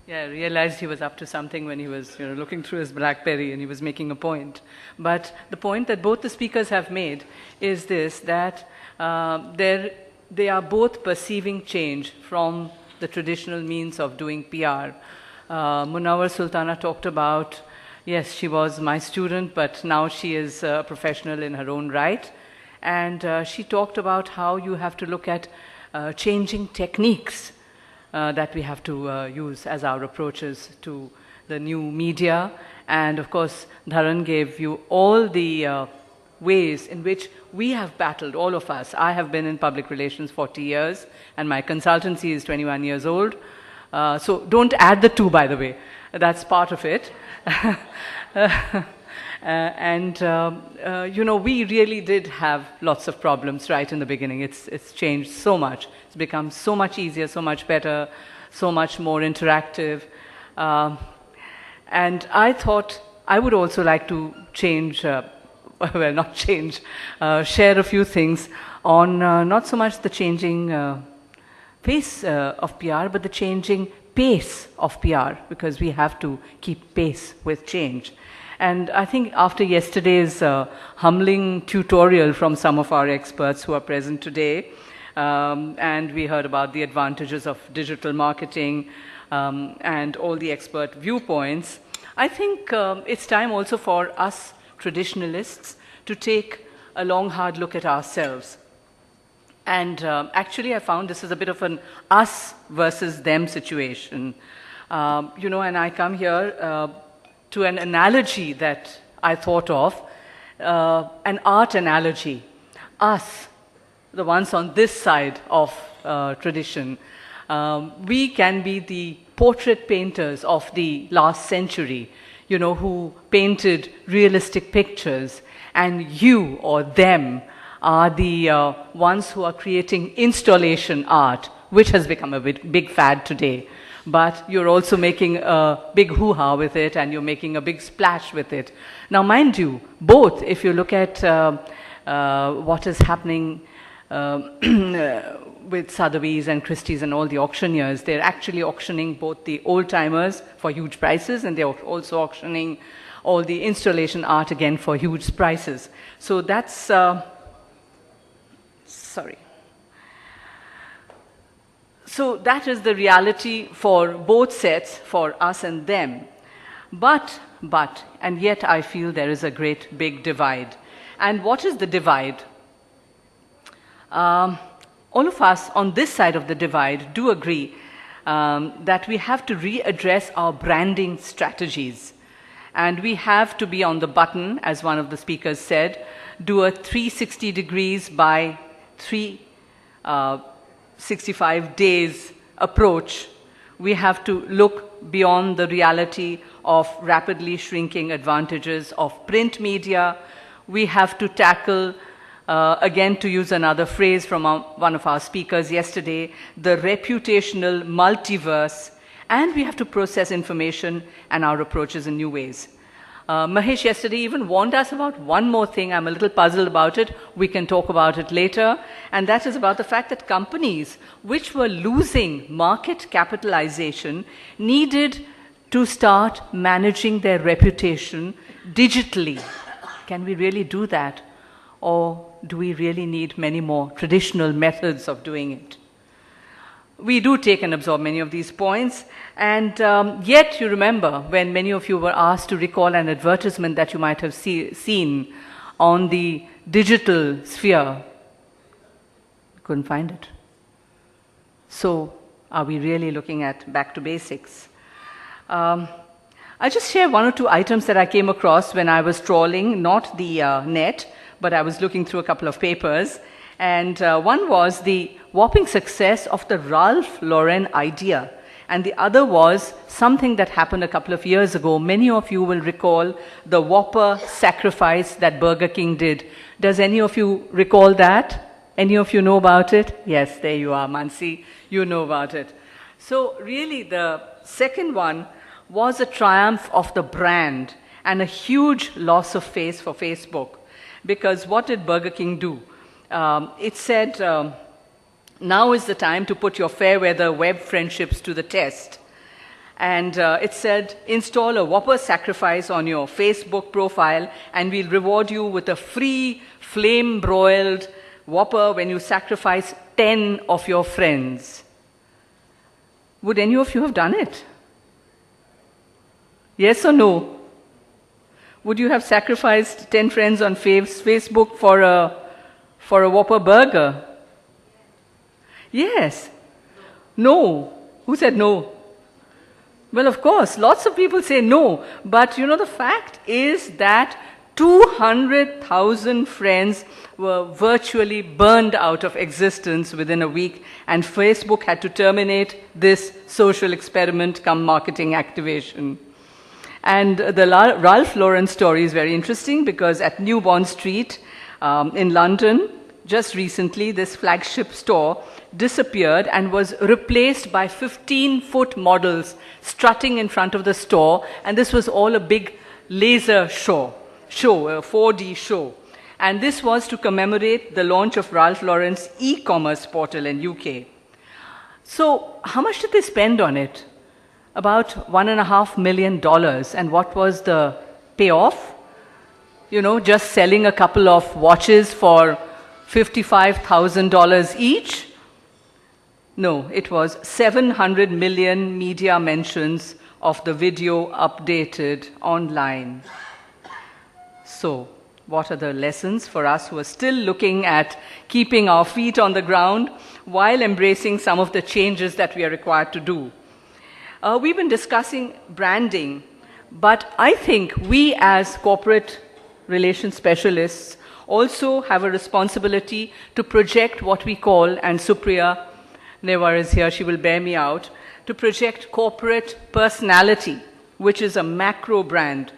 Yeah, I realized he was up to something when he was, looking through his BlackBerry and he was making a point. But the point that both the speakers have made is this, that they are both perceiving change from the traditional means of doing PR. Munawar Sultana talked about, yes, she was my student, but now she is a professional in her own right. And she talked about how you have to look at changing techniques that we have to use as our approaches to the new media. And of course, Dharan gave you all the ways in which we have battled, all of us. I have been in public relations 40 years, and my consultancy is 21 years old. So don't add the two, by the way. That's part of it. We really did have lots of problems right in the beginning. It's changed so much. It's become so much easier, so much better, so much more interactive. And I thought I would also like to change, share a few things on not so much the changing face of PR, but the changing pace of PR, because we have to keep pace with change. And I think after yesterday's humbling tutorial from some of our experts who are present today, and we heard about the advantages of digital marketing and all the expert viewpoints, I think it's time also for us traditionalists to take a long, hard look at ourselves. And actually, I found this is a bit of an us versus them situation. And I come here to an analogy that I thought of, an art analogy. Us, the ones on this side of tradition, we can be the portrait painters of the last century, who painted realistic pictures, and you or them are the ones who are creating installation art, which has become a big fad today. But you're also making a big hoo-ha with it, and you're making a big splash with it. Now, mind you, both, if you look at what is happening with Sotheby's and Christie's and all the auctioneers, they're actually auctioning both the old-timers for huge prices, and they're also auctioning all the installation art again for huge prices. So that's... So that is the reality for both sets, for us and them. But, and yet I feel there is a great big divide. And what is the divide? All of us on this side of the divide do agree that we have to readdress our branding strategies. And we have to be on the button, as one of the speakers said, do a 360 degrees by 365 days approach. We have to look beyond the reality of rapidly shrinking advantages of print media. We have to tackle, again to use another phrase from one of our speakers yesterday, the reputational multiverse, and we have to process information and our approaches in new ways. Mahesh yesterday even warned us about one more thing. I'm a little puzzled about it. We can talk about it later. And that is about the fact that companies which were losing market capitalization needed to start managing their reputation digitally. Can we really do that? Or do we really need many more traditional methods of doing it? We do take and absorb many of these points, and yet you remember when many of you were asked to recall an advertisement that you might have seen on the digital sphere. Couldn't find it. So are we really looking at back to basics? I'll just share one or two items that I came across when I was trawling, not the net, but I was looking through a couple of papers. And one was the whopping success of the Ralph Lauren idea. And the other was something that happened a couple of years ago. Many of you will recall the Whopper sacrifice that Burger King did. Does any of you recall that? Any of you know about it? Yes, there you are, Mansi. You know about it. So really the second one was a triumph of the brand and a huge loss of face for Facebook. Because what did Burger King do? It said, now is the time to put your fair weather web friendships to the test. And it said, install a Whopper sacrifice on your Facebook profile and we'll reward you with a free flame-broiled Whopper when you sacrifice 10 of your friends. Would any of you have done it? Yes or no? Would you have sacrificed 10 friends on Facebook for a Whopper burger? Yes. No. Who said no? Well, of course, lots of people say no. But you know, the fact is that 200,000 friends were virtually burned out of existence within a week, and Facebook had to terminate this social experiment come marketing activation. And the Ralph Lauren story is very interesting because at New Bond Street in London, just recently, this flagship store disappeared and was replaced by 15-foot models strutting in front of the store. And this was all a big laser show, a 4D show. And this was to commemorate the launch of Ralph Lauren's e-commerce portal in UK. So how much did they spend on it? About $1.5 million. And what was the payoff? You know, just selling a couple of watches for $55,000 each? No, it was 700 million media mentions of the video updated online. So, what are the lessons for us who are still looking at keeping our feet on the ground while embracing some of the changes that we are required to do? We've been discussing branding, but I think we as corporate relations specialists also have a responsibility to project what we call, and Supriya Newar is here, she will bear me out, to project corporate personality, which is a macro brand.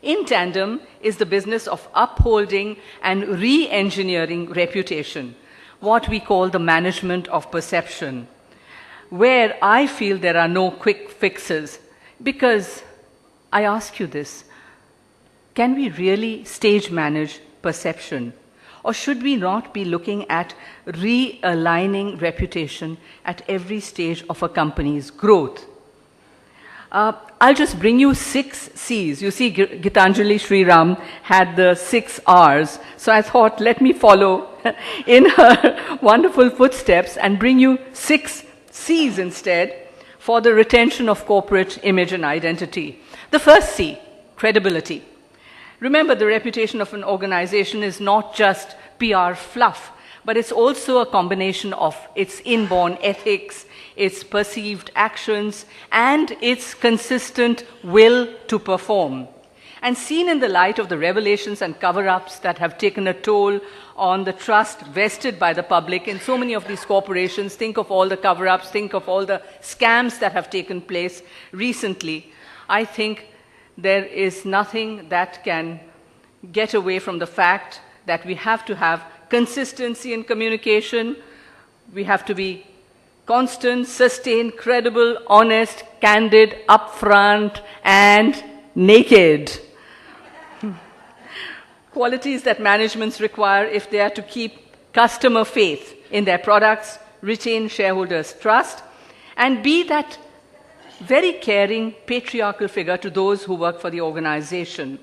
In tandem is the business of upholding and re-engineering reputation, what we call the management of perception, where I feel there are no quick fixes. Because I ask you this, can we really stage manage perception? Or should we not be looking at realigning reputation at every stage of a company's growth? I'll just bring you 6 C's. You see, Gitanjali Sriram had the 6 R's. So I thought, let me follow in her wonderful footsteps and bring you 6 C's instead for the retention of corporate image and identity. The first C, credibility. Remember, the reputation of an organization is not just PR fluff, but it's also a combination of its inborn ethics, its perceived actions, and its consistent will to perform. And seen in the light of the revelations and cover-ups that have taken a toll on the trust vested by the public in so many of these corporations, think of all the cover-ups, think of all the scams that have taken place recently, I think there is nothing that can get away from the fact that we have to have consistency in communication. We have to be constant, sustained, credible, honest, candid, upfront, and naked. Qualities that managements require if they are to keep customer faith in their products, retain shareholders' trust, and be that very caring, patriarchal figure to those who work for the organization.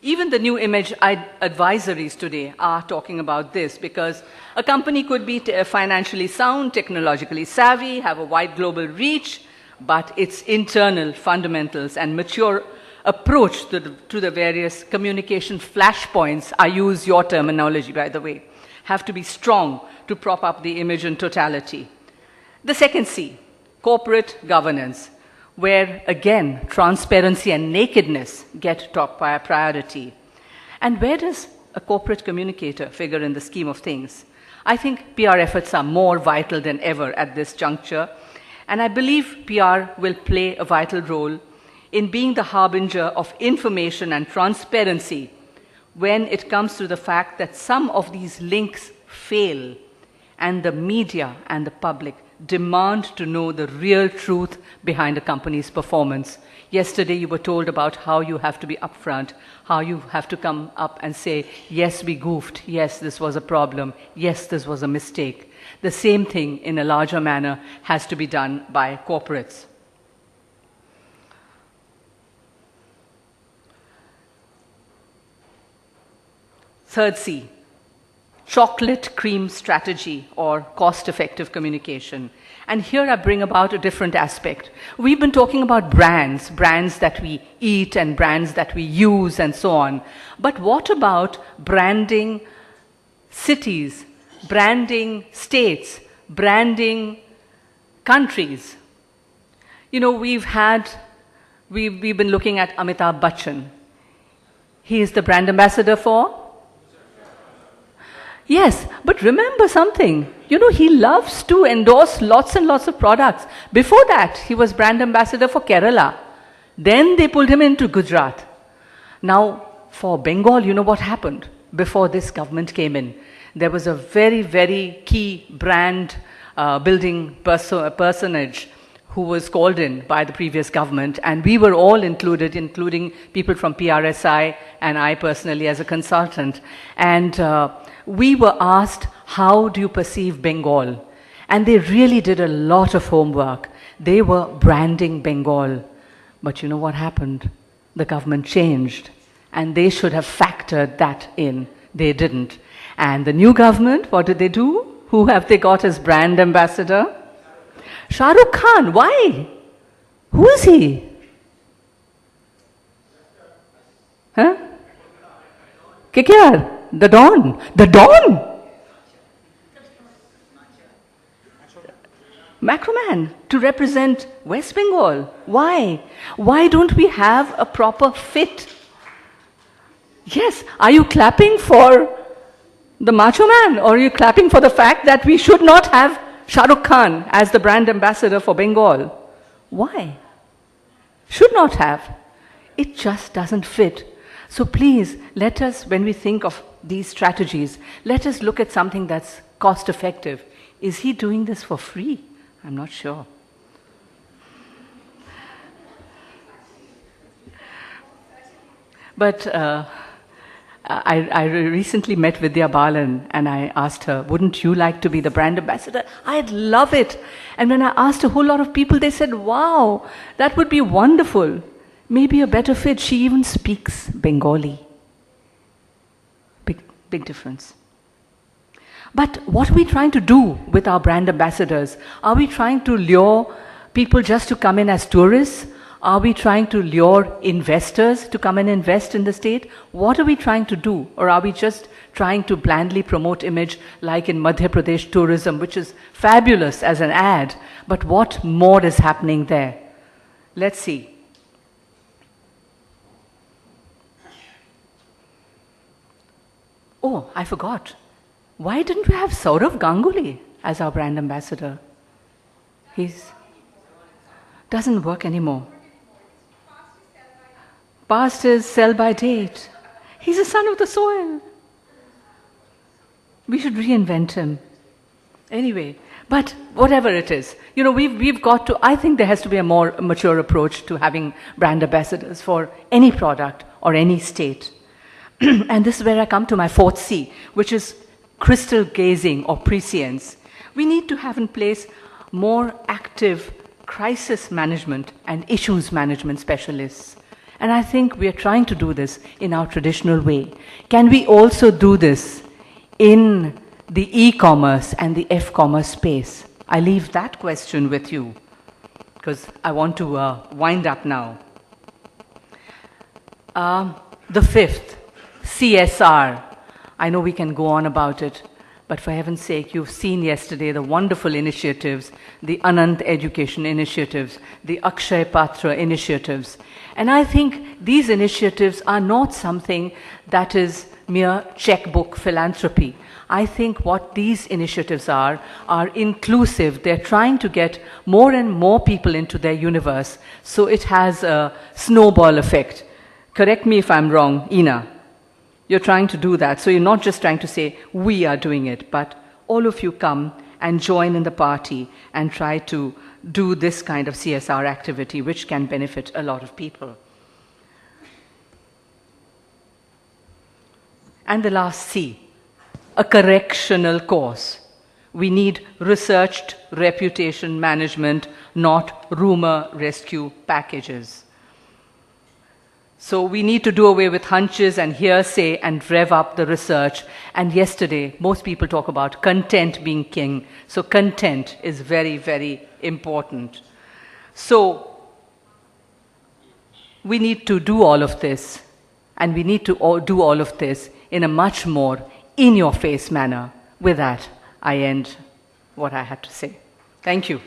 Even the new image advisories today are talking about this, because a company could be financially sound, technologically savvy, have a wide global reach, but its internal fundamentals and mature approach to the various communication flashpoints, I use your terminology, by the way, have to be strong to prop up the image in totality. The second C, corporate governance, where, again, transparency and nakedness get top priority. And where does a corporate communicator figure in the scheme of things? I think PR efforts are more vital than ever at this juncture, and I believe PR will play a vital role in being the harbinger of information and transparency when it comes to the fact that some of these links fail and the media and the public demand to know the real truth behind a company's performance. Yesterday you were told about how you have to be upfront, how you have to come up and say, yes, we goofed, yes, this was a problem, yes, this was a mistake. The same thing in a larger manner has to be done by corporates. Third C, chocolate cream strategy or cost-effective communication. And here I bring about a different aspect. We've been talking about brands, brands that we eat and brands that we use and so on. But what about branding cities, branding states, branding countries? You know, we've been looking at Amitabh Bachchan. He is the brand ambassador for? Yes, but remember something. You know, he loves to endorse lots and lots of products. Before that, he was brand ambassador for Kerala. Then they pulled him into Gujarat. Now, for Bengal, you know what happened? Before this government came in, there was a very, very key brand building personage who was called in by the previous government, and we were all included, including people from PRSI and I personally as a consultant. And we were asked, how do you perceive Bengal? And they really did a lot of homework. They were branding Bengal. But you know what happened? The government changed. And they should have factored that in. They didn't. And the new government, what did they do? Who have they got as brand ambassador? Shah Rukh Khan. Why? Who is he? Huh? KKR. The Don. The Don! Macroman to represent West Bengal. Why? Why don't we have a proper fit? Yes, are you clapping for the Macho Man, or are you clapping for the fact that we should not have Shah Rukh Khan as the brand ambassador for Bengal? Why? Should not have. It just doesn't fit. So please, let us, when we think of these strategies, let us look at something that's cost effective. Is he doing this for free? I'm not sure. But I recently met Vidya Balan and I asked her, wouldn't you like to be the brand ambassador? I'd love it. And when I asked a whole lot of people, they said, wow, that would be wonderful. Maybe a better fit. She even speaks Bengali. Big difference. But what are we trying to do with our brand ambassadors? Are we trying to lure people just to come in as tourists? Are we trying to lure investors to come and invest in the state? What are we trying to do? Or are we just trying to blandly promote image like in Madhya Pradesh tourism, which is fabulous as an ad, but what more is happening there? Let's see. Oh, I forgot. Why didn't we have Saurav Ganguly as our brand ambassador? Doesn't work anymore. Past is sell by date. He's a son of the soil. We should reinvent him. Anyway, but whatever it is, you know, we've got to, I think there has to be a more mature approach to having brand ambassadors for any product or any state. And this is where I come to my fourth C, which is crystal gazing or prescience. We need to have in place more active crisis management and issues management specialists. And I think we are trying to do this in our traditional way. Can we also do this in the e-commerce and the F-commerce space? I leave that question with you because I want to wind up now. The fifth, CSR. I know we can go on about it, but for heaven's sake, you've seen yesterday the wonderful initiatives, the Anant Education initiatives, the Akshay Patra initiatives. And I think these initiatives are not something that is mere checkbook philanthropy. I think what these initiatives are inclusive. They're trying to get more and more people into their universe, so it has a snowball effect. Correct me if I'm wrong, Ina. You're trying to do that. So you're not just trying to say, we are doing it, but all of you come and join in the party and try to do this kind of CSR activity, which can benefit a lot of people. And the last C, a correctional course. We need researched reputation management, not rumor rescue packages. So we need to do away with hunches and hearsay and rev up the research. And yesterday, most people talk about content being king. So content is very, very important. So we need to do all of this. And we need to do all of this in a much more in-your-face manner. With that, I end what I had to say. Thank you.